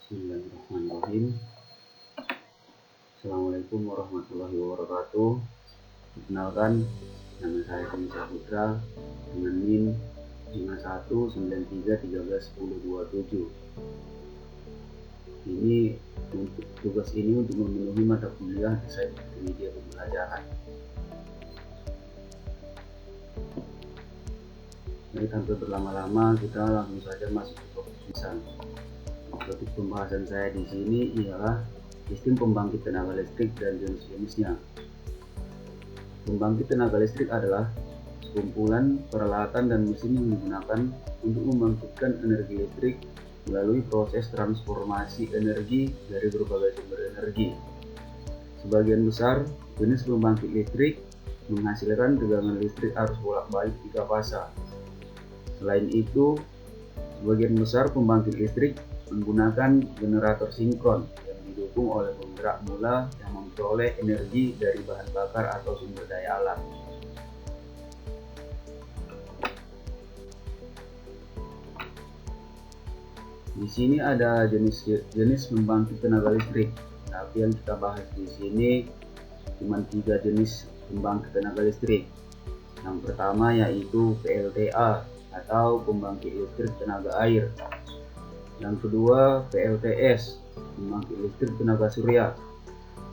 Bismillahirrahmanirrahim. Assalamualaikum warahmatullahi wabarakatuh. Perkenalkan, nama saya Tommy Saputra dengan NIM 5193131027. Ini untuk tugas ini untuk memenuhi mata kuliah desain multimedia pembelajaran. Jadi tanpa berlama-lama, kita langsung saja masuk ke topik tulisan. Topik pembahasan saya di sini ialah sistem pembangkit tenaga listrik dan jenis-jenisnya. Pembangkit tenaga listrik adalah sekumpulan peralatan dan mesin yang digunakan untuk membangkitkan energi listrik melalui proses transformasi energi dari berbagai sumber energi. Sebagian besar jenis pembangkit listrik menghasilkan tegangan listrik arus bolak-balik 3 fasa. Selain itu, sebagian besar pembangkit listrik menggunakan generator sinkron yang didukung oleh penggerak mula yang memperoleh energi dari bahan bakar atau sumber daya alam. Di sini ada jenis pembangkit tenaga listrik, tapi yang kita bahas di sini cuma 3 jenis pembangkit tenaga listrik. Yang pertama yaitu PLTA atau pembangkit listrik tenaga air. Yang kedua PLTS, pembangkit listrik tenaga surya.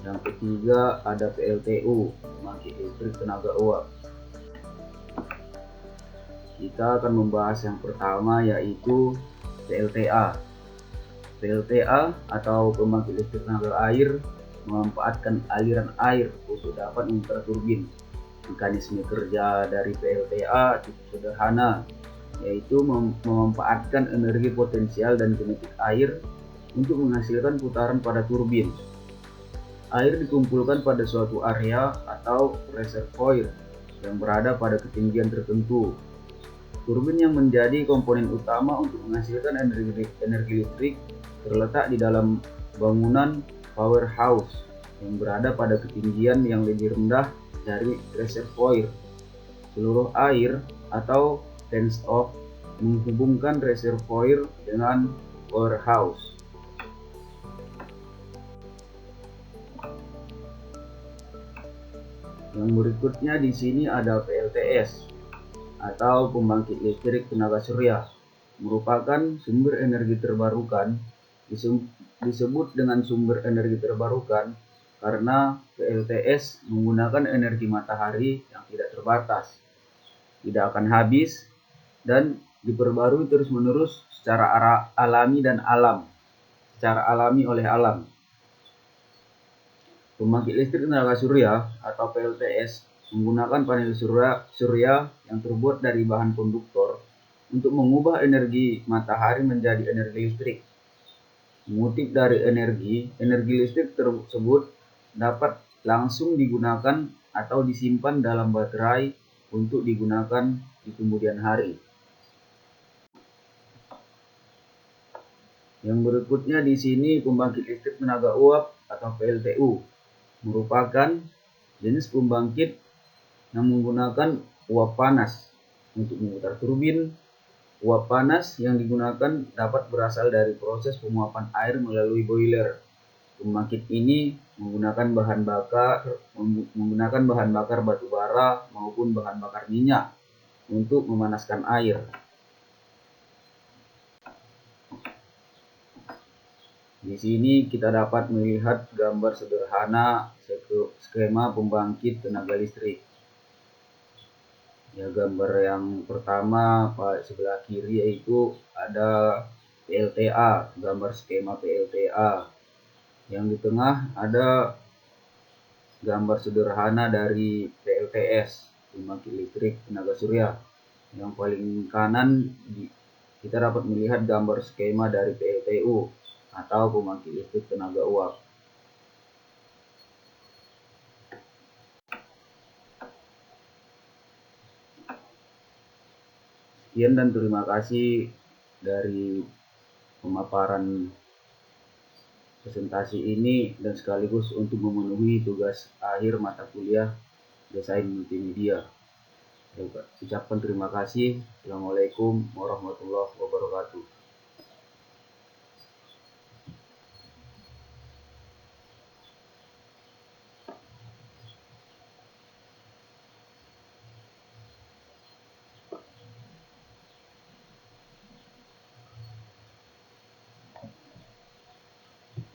Yang ketiga ada PLTU, pembangkit listrik tenaga uap. Kita akan membahas yang pertama yaitu PLTA. PLTA atau pembangkit listrik tenaga air memanfaatkan aliran air untuk dapat memutar turbin. Mekanisme kerja dari PLTA cukup sederhana, yaitu memanfaatkan energi potensial dan kinetik air untuk menghasilkan putaran pada turbin. Air dikumpulkan pada suatu area atau reservoir yang berada pada ketinggian tertentu. Turbin yang menjadi komponen utama untuk menghasilkan energi listrik terletak di dalam bangunan powerhouse yang berada pada ketinggian yang lebih rendah dari reservoir. Seluruh air atau penstock menghubungkan reservoir dengan powerhouse. Yang berikutnya di sini ada PLTS atau pembangkit listrik tenaga surya, merupakan sumber energi terbarukan. Disebut dengan sumber energi terbarukan karena PLTS menggunakan energi matahari yang tidak terbatas, tidak akan habis, dan diperbarui terus-menerus secara alami oleh alam. Pembangkit listrik tenaga surya atau PLTS menggunakan panel surya yang terbuat dari bahan konduktor untuk mengubah energi matahari menjadi energi listrik. Mengutip dari energi listrik tersebut dapat langsung digunakan atau disimpan dalam baterai untuk digunakan di kemudian hari. Yang berikutnya di sini pembangkit listrik tenaga uap atau PLTU, merupakan jenis pembangkit yang menggunakan uap panas untuk memutar turbin. Uap panas yang digunakan dapat berasal dari proses penguapan air melalui boiler. Pembangkit ini menggunakan bahan bakar batu bara maupun bahan bakar minyak untuk memanaskan air. Di sini kita dapat melihat gambar sederhana skema pembangkit tenaga listrik. Ya, gambar yang pertama sebelah kiri yaitu ada PLTA, gambar skema PLTA. Yang di tengah ada gambar sederhana dari PLTS, pembangkit listrik tenaga surya. Yang paling kanan kita dapat melihat gambar skema dari PLTU atau pembangkit listrik tenaga uap. Sekian dan terima kasih dari pemaparan presentasi ini dan sekaligus untuk memenuhi tugas akhir mata kuliah desain multimedia. Ucapkan terima kasih. Assalamualaikum warahmatullahi wabarakatuh.